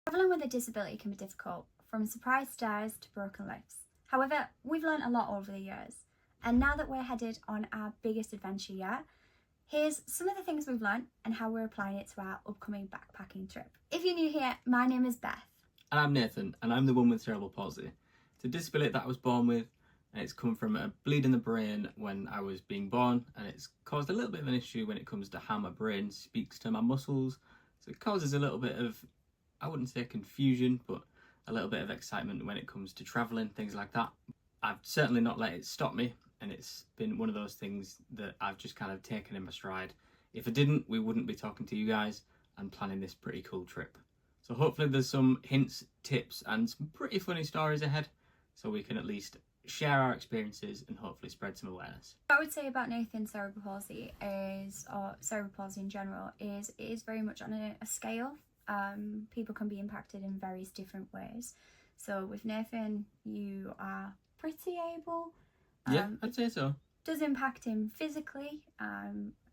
Travelling with a disability can be difficult, from surprise stairs to broken lifts. However, we've learned a lot over the years, and now that we're headed on our biggest adventure yet, here's some of the things we've learned and how we're applying it to our upcoming backpacking trip. If you're new here, my name is Beth. And I'm Nathan, and I'm the one with cerebral palsy. It's a disability that I was born with, and it's come from a bleed in the brain when I was being born, and it's caused a little bit of an issue when it comes to how my brain speaks to my muscles. So it causes a little bit of, I wouldn't say confusion, but a little bit of excitement when it comes to travelling, things like that. I've certainly not let it stop me, and it's been one of those things that I've just kind of taken in my stride. If I didn't, we wouldn't be talking to you guys and planning this pretty cool trip. So hopefully there's some hints, tips and some pretty funny stories ahead, so we can at least share our experiences and hopefully spread some awareness. What I would say about Nathan's cerebral palsy is, or cerebral palsy in general, is it is very much on a scale. People can be impacted in various different ways. So with Nathan, you are pretty able. Yeah, I'd say so. Does impact him physically.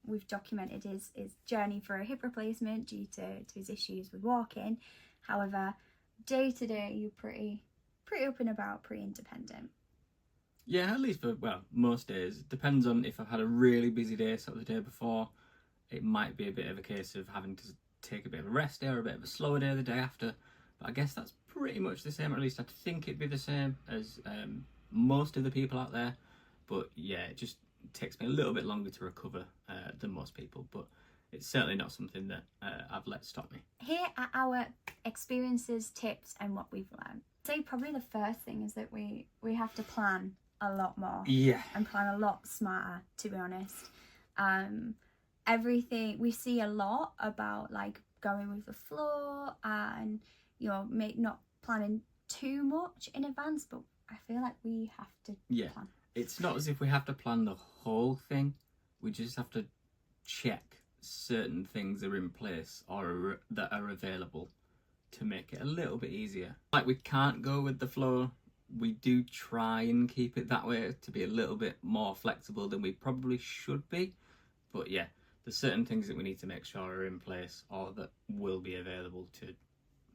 We've documented his journey for a hip replacement due to his issues with walking. However, day to day, you're pretty up and about, pretty independent. Yeah, at least for, well, most days. Depends on if I've had a really busy day, sort of the day before. It might be a bit of a case of having to take a bit of a rest day or a bit of a slower day the day after. But I guess that's pretty much the same, or at least I think it'd be the same as most of the people out there. But yeah, it just takes me a little bit longer to recover than most people. But it's certainly not something that I've let stop me. Here are our experiences, tips and what we've learned. I'd say probably the first thing is that we have to plan a lot more. Yeah. And plan a lot smarter, to be honest. Everything we see a lot about like going with the flow and, you know, not planning too much in advance, but I feel like we have to plan. It's not as if we have to plan the whole thing. We just have to check certain things are in place or that are available to make it a little bit easier. Like, we can't go with the flow. We do try and keep it that way to be a little bit more flexible than we probably should be. But yeah, there's certain things that we need to make sure are in place or that will be available to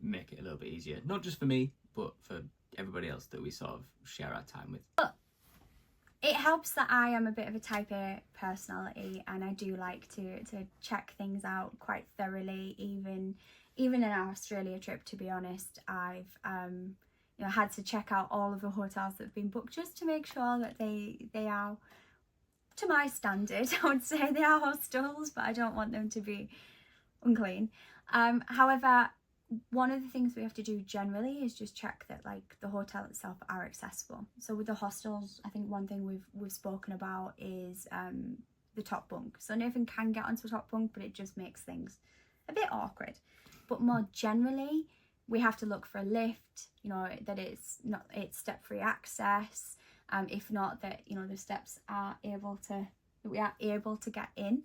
make it a little bit easier. Not just for me, but for everybody else that we sort of share our time with. But it helps that I am a bit of a type A personality, and I do like to check things out quite thoroughly. Even in our Australia trip, to be honest, I've had to check out all of the hotels that have been booked just to make sure that they are to my standard. I would say they are hostels, but I don't want them to be unclean. However, one of the things we have to do generally is just check that like the hotel itself are accessible. So with the hostels, I think one thing we've spoken about is the top bunk. So Nathan can get onto the top bunk, but it just makes things a bit awkward. But more generally, we have to look for a lift, that it's step-free access. If not, that the steps are we are able to get in.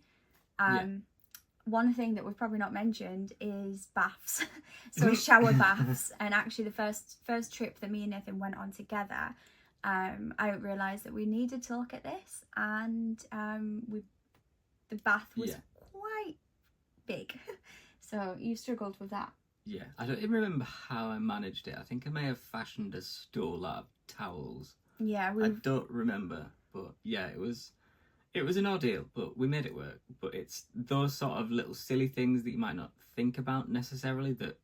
One thing that we've probably not mentioned is baths. So shower baths. And actually the first trip that me and Nathan went on together, I didn't realise that we needed to look at this, and the bath was quite big. So you struggled with that. Yeah, I don't even remember how I managed it. I think I may have fashioned a stool out of towels. Yeah, I don't remember, but yeah, it was an ordeal, but we made it work. But it's those sort of little silly things that you might not think about necessarily that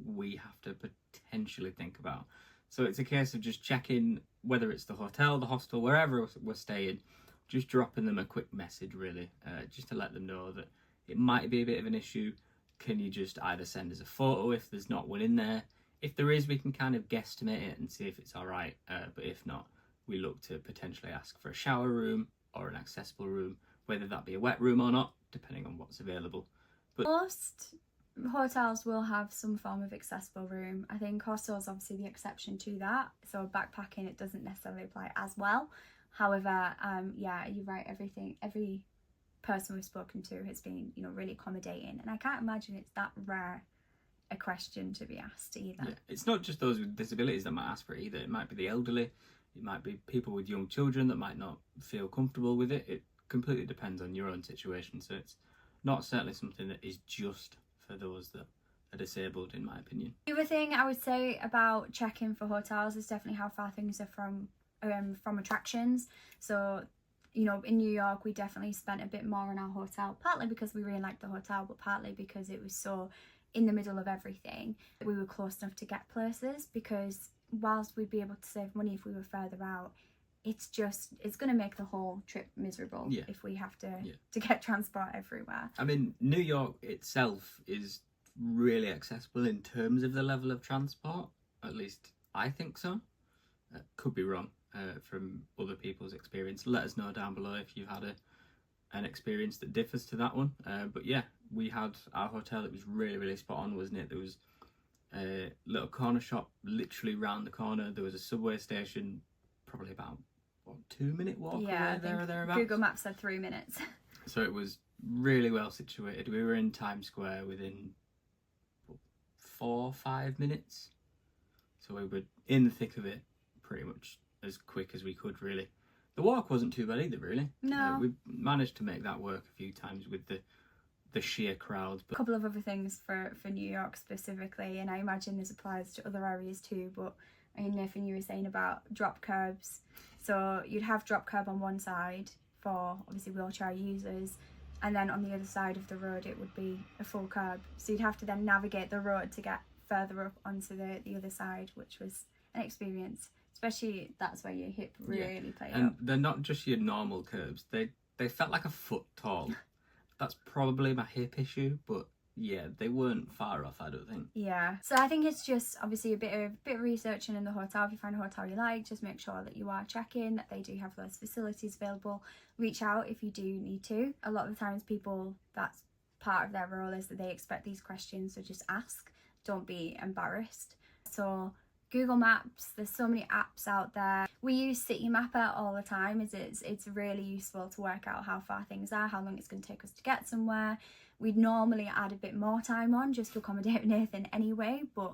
we have to potentially think about. So it's a case of just checking whether it's the hotel, the hostel, wherever we're staying, just dropping them a quick message really, just to let them know that it might be a bit of an issue. Can you just either send us a photo if there's not one in there? If there is, we can kind of guesstimate it and see if it's all right. But if not, we look to potentially ask for a shower room or an accessible room, whether that be a wet room or not, depending on what's available. But most hotels will have some form of accessible room. I think hostels obviously the exception to that. So backpacking, it doesn't necessarily apply as well. However, yeah, you're right. Every person we've spoken to has been, really accommodating, and I can't imagine it's that rare a question to be asked either. Yeah, it's not just those with disabilities that might ask for it either. It might be the elderly, it might be people with young children that might not feel comfortable with it. It completely depends on your own situation. So it's not certainly something that is just for those that are disabled, in my opinion. The other thing I would say about checking for hotels is definitely how far things are from attractions. So, you know, in New York, we definitely spent a bit more on our hotel, partly because we really liked the hotel, but partly because it was so in the middle of everything. We were close enough to get places, because whilst we'd be able to save money if we were further out, it's going to make the whole trip miserable if we have to get transport everywhere. I mean, New York itself is really accessible in terms of the level of transport. At least I think so. Could be wrong from other people's experience. Let us know down below if you've had an experience that differs to that one. But yeah, we had our hotel that was really, really spot on, wasn't it? There was a little corner shop literally round the corner. There was a subway station probably about 2-minute walk away there or thereabouts. Google Maps said 3 minutes. So it was really well situated. We were in Times Square within 4 or 5 minutes. So we were in the thick of it pretty much as quick as we could, really. The walk wasn't too bad either, really. No. We managed to make that work a few times with the sheer crowds. A couple of other things for New York specifically, and I imagine this applies to other areas too, but I mean, Nathan, you were saying about drop curbs. So you'd have drop curb on one side for obviously wheelchair users, and then on the other side of the road it would be a full curb. So you'd have to then navigate the road to get further up onto the other side, which was an experience. Especially that's where your hip really played and up. They're not just your normal curbs. They felt like a foot tall. That's probably my hip issue, but yeah, they weren't far off, I don't think. Yeah, so I think it's just obviously a bit of researching in the hotel. If you find a hotel you like, just make sure that you are checking that they do have those facilities available. Reach out if you do need to. A lot of the times people, that's part of their role, is that they expect these questions, so just ask. Don't be embarrassed. So Google Maps, there's so many apps out there. We use City Mapper all the time. It's really useful to work out how far things are, how long it's going to take us to get somewhere. We'd normally add a bit more time on just to accommodate Nathan anyway, but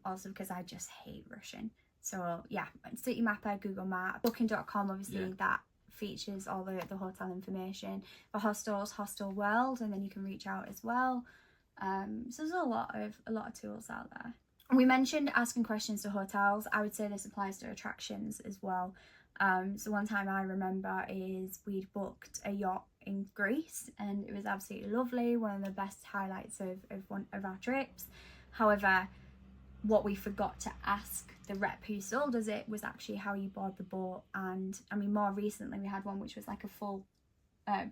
also because I just hate rushing. So yeah, City Mapper, Google Maps, Booking.com, obviously that features all the hotel information. For hostels, Hostel World, and then you can reach out as well. So there's a lot of tools out there. We mentioned asking questions to hotels. I would say this applies to attractions as well. So one time I remember is we'd booked a yacht in Greece, and it was absolutely lovely, one of the best highlights of one of our trips. However, what we forgot to ask the rep who sold us it was actually how you board the boat. And I mean, more recently we had one which was like a full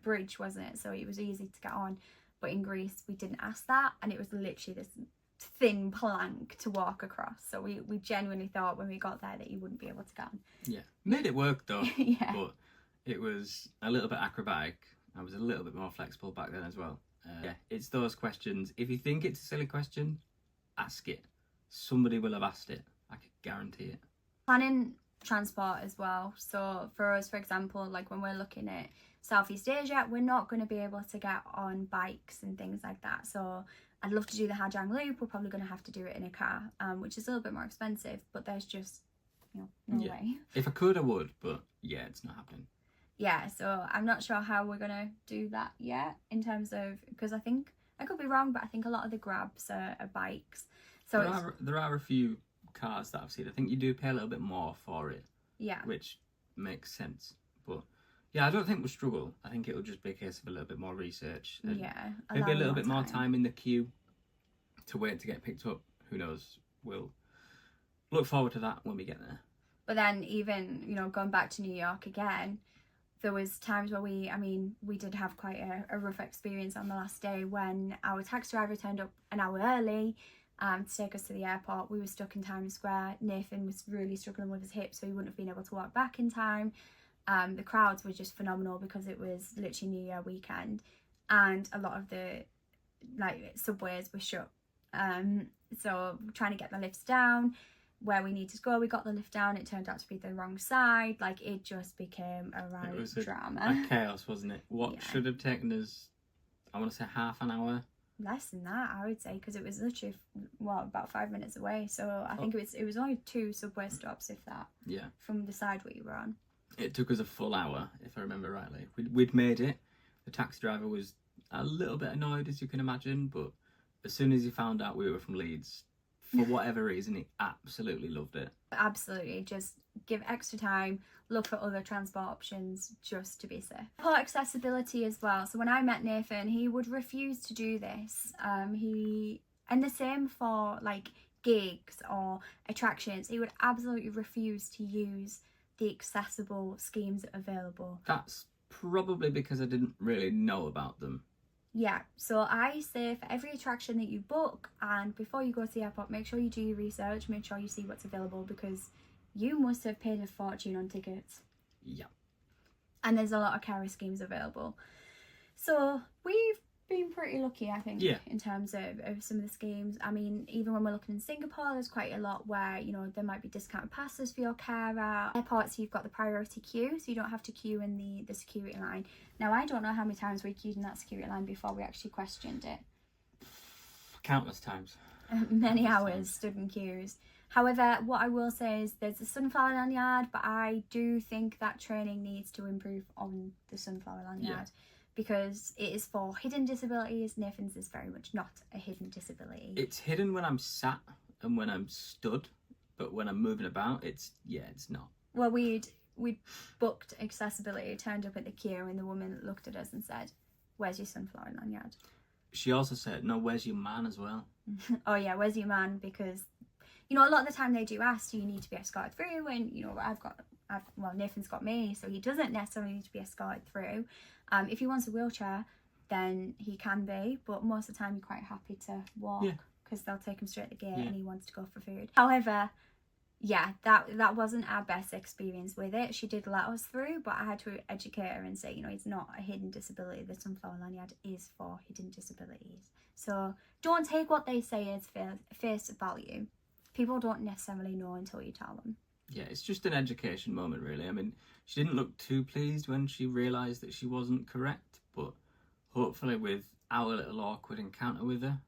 bridge, wasn't it? So it was easy to get on. But in Greece we didn't ask that, and it was literally this thin plank to walk across. So we genuinely thought when we got there that you wouldn't be able to get on. Yeah, made it work though. Yeah. But it was a little bit acrobatic. I was a little bit more flexible back then as well. Yeah, it's those questions. If you think it's a silly question, ask it. Somebody will have asked it. I could guarantee it. Planning transport as well. So for us, for example, like when we're looking at Southeast Asia, we're not going to be able to get on bikes and things like that. So I'd love to do the Hajang Loop. We're probably going to have to do it in a car, which is a little bit more expensive, but there's just, no way. If I could, I would, but yeah, it's not happening. Yeah, so I'm not sure how we're going to do that yet in terms of, because I think, I could be wrong, but I think a lot of the grabs are bikes. So there are a few cars that I've seen. I think you do pay a little bit more for it. Yeah. Which makes sense. But yeah, I don't think we'll struggle. I think it'll just be a case of a little bit more research. Yeah. Maybe a little bit more time in the queue to wait to get picked up. Who knows? We'll look forward to that when we get there. But then even, going back to New York again, there was times where we did have quite a rough experience on the last day when our taxi driver turned up an hour early to take us to the airport. We were stuck in Times Square. Nathan was really struggling with his hip, so he wouldn't have been able to walk back in time. The crowds were just phenomenal because it was literally New Year weekend, and a lot of the subways were shut. So trying to get the lifts down where we needed to go, we got the lift down, it turned out to be the wrong side. It just became a right drama. A chaos, wasn't it? What should have taken us, I want to say half an hour? Less than that, I would say, because it was literally about 5 minutes away. So I think it was only 2 subway stops, if that. Yeah. From the side where you were on. It took us a full hour, if I remember rightly. We'd made it. The taxi driver was a little bit annoyed, as you can imagine, but as soon as he found out we were from Leeds, for whatever reason, he absolutely loved it. Absolutely, just give extra time, look for other transport options just to be safe. Airport accessibility as well. So when I met Nathan, he would refuse to do this. And the same for like gigs or attractions. He would absolutely refuse to use the accessible schemes available. That's probably because I didn't really know about them. Yeah, so I say for every attraction that you book, and before you go to the airport, make sure you do your research, make sure you see what's available, because you must have paid a fortune on tickets. Yeah. And there's a lot of carer schemes available. So we've been pretty lucky, I think, in terms of some of the schemes. I mean, even when we're looking in Singapore, there's quite a lot where, you know, there might be discounted passes for your carer. Airports, you've got the priority queue, so you don't have to queue in the security line. Now, I don't know how many times we queued in that security line before we actually questioned it. Countless times. Many hours stood in queues. However, what I will say is there's a sunflower lanyard, but I do think that training needs to improve on the sunflower lanyard. Because it is for hidden disabilities. Nathan's is very much not a hidden disability. It's hidden when I'm sat and when I'm stood, but when I'm moving about, it's not. Well, we'd booked accessibility, turned up at the queue, and the woman looked at us and said, "Where's your sunflower lanyard?" She also said, "No, where's your man as well?" Oh yeah, where's your man? Because, you know, a lot of the time they do ask, do you need to be escorted through? And, you know, well, Nathan's got me, so he doesn't necessarily need to be escorted through. If he wants a wheelchair, then he can be, but most of the time he's quite happy to walk, because they'll take him straight to the gate and he wants to go for food. However, yeah, that wasn't our best experience with it. She did let us through, but I had to educate her and say, you know, it's not a hidden disability. The sunflower lanyard is for hidden disabilities. So don't take what they say as face value. People don't necessarily know until you tell them. Yeah, it's just an education moment, really. I mean, she didn't look too pleased when she realised that she wasn't correct, but hopefully with our little awkward encounter with her,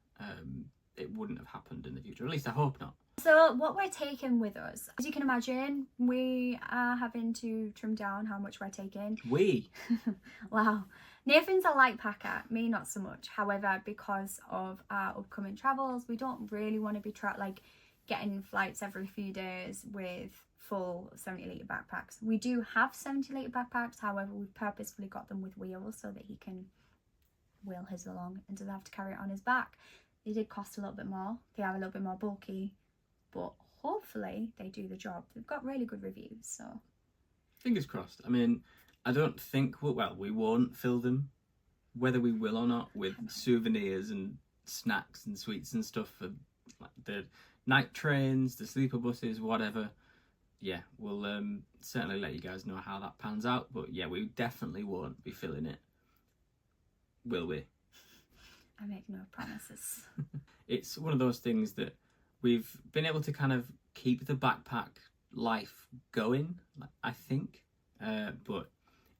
it wouldn't have happened in the future. At least I hope not. So what we're taking with us, as you can imagine, we are having to trim down how much we're taking. Wow. Nathan's a light packer, me not so much. However, because of our upcoming travels, we don't really want to be getting flights every few days with full 70-litre backpacks. We do have 70-litre backpacks, however we've purposefully got them with wheels so that he can wheel his along and doesn't have to carry it on his back. They did cost a little bit more, they are a little bit more bulky, but hopefully they do the job. They've got really good reviews, so fingers crossed. I mean, I don't think we won't fill them, whether we will or not, with souvenirs and snacks and sweets and stuff for like the night trains, the sleeper buses, whatever. Yeah, we'll certainly let you guys know how that pans out. But yeah, we definitely won't be filling it. Will we? I make no promises. It's one of those things that we've been able to kind of keep the backpack life going, I think. But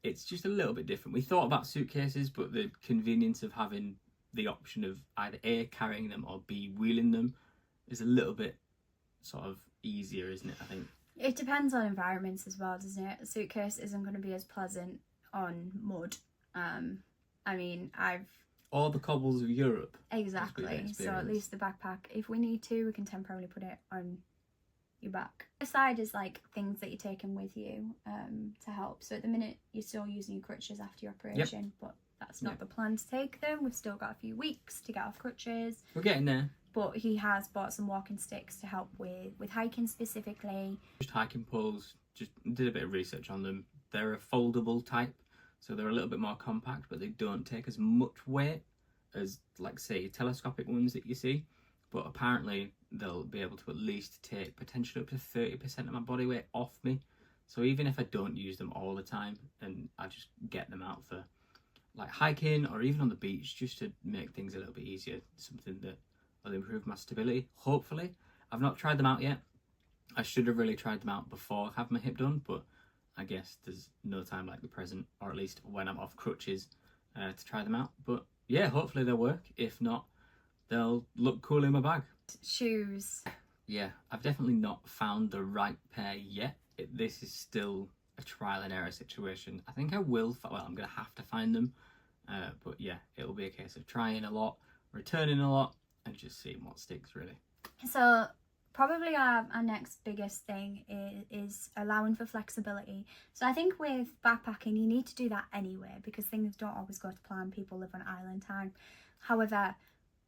it's just a little bit different. We thought about suitcases, but the convenience of having the option of either A, carrying them, or B, wheeling them is a little bit sort of easier, isn't it, I think? It depends on environments as well, doesn't it? A suitcase isn't going to be as pleasant on mud. I mean, Or the cobbles of Europe. Exactly. So at least the backpack, if we need to, we can temporarily put it on your back. The side is like things that you're taking with you to help. So at the minute, you're still using your crutches after your operation, but that's not the plan to take them. We've still got a few weeks to get off crutches. We're getting there. But he has bought some walking sticks to help with hiking specifically. Just hiking poles, just did a bit of research on them. They're a foldable type, so they're a little bit more compact, but they don't take as much weight as, like, say, telescopic ones that you see. But apparently they'll be able to at least take potentially up to 30% of my body weight off me. So even if I don't use them all the time, and I just get them out for like hiking or even on the beach, just to make things a little bit easier, something that will improve my stability, hopefully. I've not tried them out yet. I should have really tried them out before having my hip done, but I guess there's no time like the present, or at least when I'm off crutches, to try them out. But yeah, hopefully they'll work. If not, they'll look cool in my bag. Shoes. Yeah, I've definitely not found the right pair yet. This is still a trial and error situation. I think I will, I'm going to have to find them. But yeah, it'll be a case of trying a lot, returning a lot, and just seeing what sticks, really. So probably our next biggest thing is allowing for flexibility. So I think with backpacking, you need to do that anyway, because things don't always go to plan. People live on island time. However,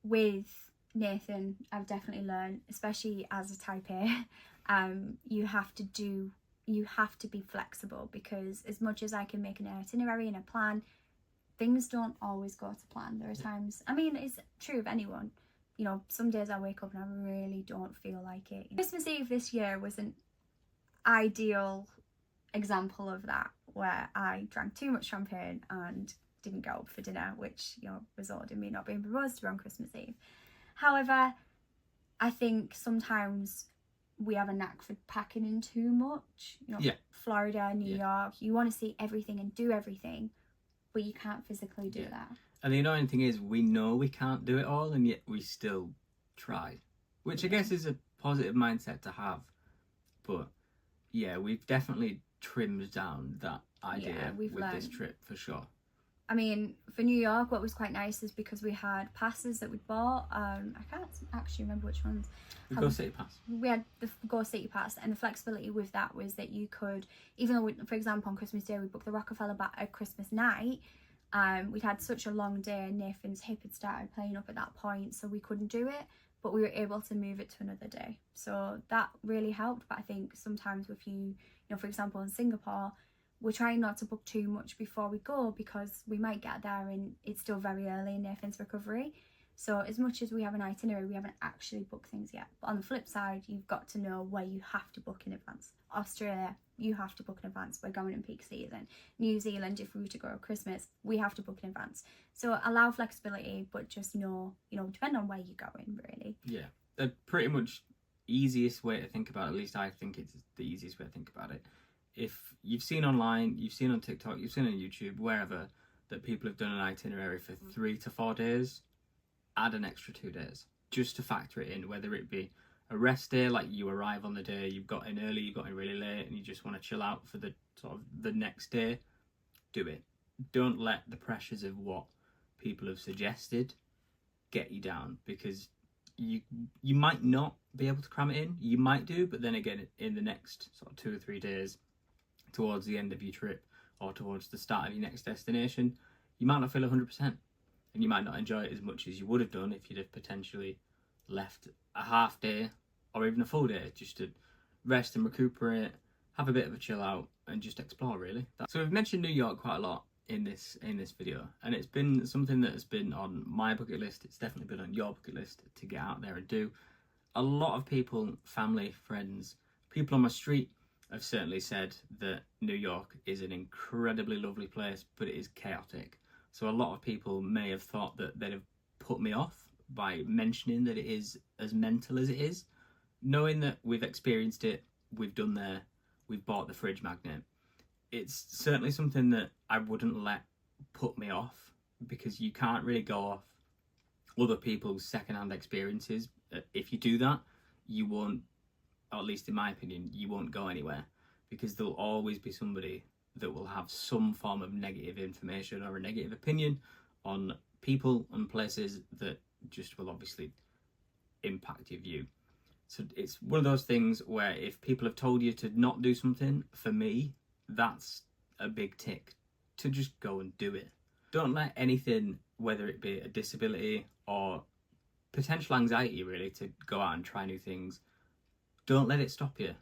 with Nathan, I've definitely learned, especially as a type A, you have to be flexible, because as much as I can make an itinerary and a plan, things don't always go to plan. There are times, I mean, it's true of anyone. You know, some days I wake up and I really don't feel like it. Christmas Eve this year was an ideal example of that, where I drank too much champagne and didn't go up for dinner, which, you know, resulted in me not being proposed to on Christmas Eve. However, I think sometimes we have a knack for packing in too much. You know, Florida, New York, you want to see everything and do everything, but you can't physically do that. And the annoying thing is, we know we can't do it all, and yet we still try, which I guess is a positive mindset to have. But yeah, we've definitely trimmed down that idea with this trip for sure. I mean, for New York, what was quite nice is because we had passes that we'd bought. I can't actually remember which ones. The Go City Pass. We had the Go City Pass, and the flexibility with that was that you could, even though, for example, on Christmas Day we booked the Rockefeller back at Christmas night, we'd had such a long day and Nathan's hip had started playing up at that point, so we couldn't do it, but we were able to move it to another day. So that really helped. But I think sometimes with you know, for example, in Singapore, we're trying not to book too much before we go, because we might get there and it's still very early in Nathan's recovery. So as much as we have an itinerary, we haven't actually booked things yet. But on the flip side, you've got to know where you have to book in advance. Australia, you have to book in advance. We're going in peak season. New Zealand, if we were to go at Christmas, we have to book in advance. So allow flexibility, but just know, you know, depend on where you're going, really. Yeah, the pretty much easiest way to think about it, at least I think it's the easiest way to think about it. If you've seen online, you've seen on TikTok, you've seen on YouTube, wherever, that people have done an itinerary for 3 to 4 days, add an extra 2 days just to factor it in, whether it be a rest day, like you arrive on the day, you've got in early, you've got in really late, and you just want to chill out for the sort of the next day, do it. Don't let the pressures of what people have suggested get you down, because you might not be able to cram it in. You might do, but then again, in the next sort of 2 or 3 days, towards the end of your trip or towards the start of your next destination, you might not feel 100%, and you might not enjoy it as much as you would have done if you'd have potentially left a half day or even a full day just to rest and recuperate, have a bit of a chill out, and just explore, really. So we've mentioned New York quite a lot in this video, and it's been something that has been on my bucket list. It's definitely been on your bucket list to get out there and do. A lot of people, family, friends, people on my street have certainly said that New York is an incredibly lovely place, but it is chaotic. So a lot of people may have thought that they'd have put me off by mentioning that it is as mental as it is. Knowing that we've experienced it, we've done there, we've bought the fridge magnet, it's certainly something that I wouldn't let put me off, because you can't really go off other people's second-hand experiences. If you do that, you won't, or at least in my opinion, you won't go anywhere, because there'll always be somebody that will have some form of negative information or a negative opinion on people and places that just will obviously impact your view. So it's one of those things where if people have told you to not do something, for me, that's a big tick to just go and do it. Don't let anything, whether it be a disability or potential anxiety, really, to go out and try new things, don't let it stop you.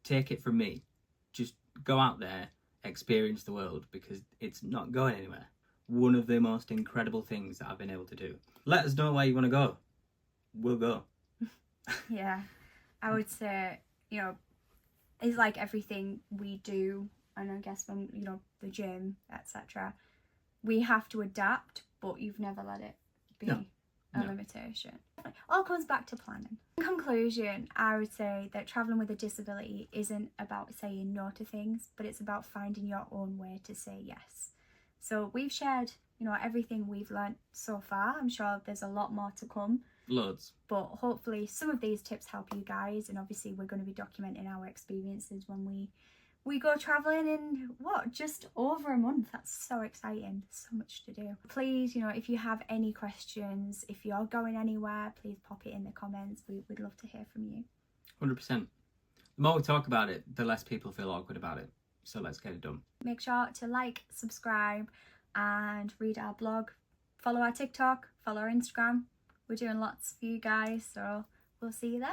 Take it from me. Just go out there, experience the world, because it's not going anywhere. One of the most incredible things that I've been able to do. Let us know where you want to go. We'll go. Yeah, I would say, you know, it's like everything we do, and I guess when, you know, the gym, etc., we have to adapt, but you've never let it be a limitation. It all comes back to planning. In conclusion, I would say that traveling with a disability isn't about saying no to things, but it's about finding your own way to say yes. So we've shared, you know, everything we've learnt so far. I'm sure there's a lot more to come. Loads. But hopefully some of these tips help you guys, and obviously we're going to be documenting our experiences when we go traveling in just over a month. That's so exciting. There's so much to do. Please, you know, if you have any questions, if you're going anywhere, please pop it in the comments. We'd love to hear from you. 100%. The more we talk about it, the less people feel awkward about it. So let's get it done. Make sure to like, subscribe, and read our blog. Follow our TikTok, follow our Instagram. We're doing lots for you guys, so we'll see you there.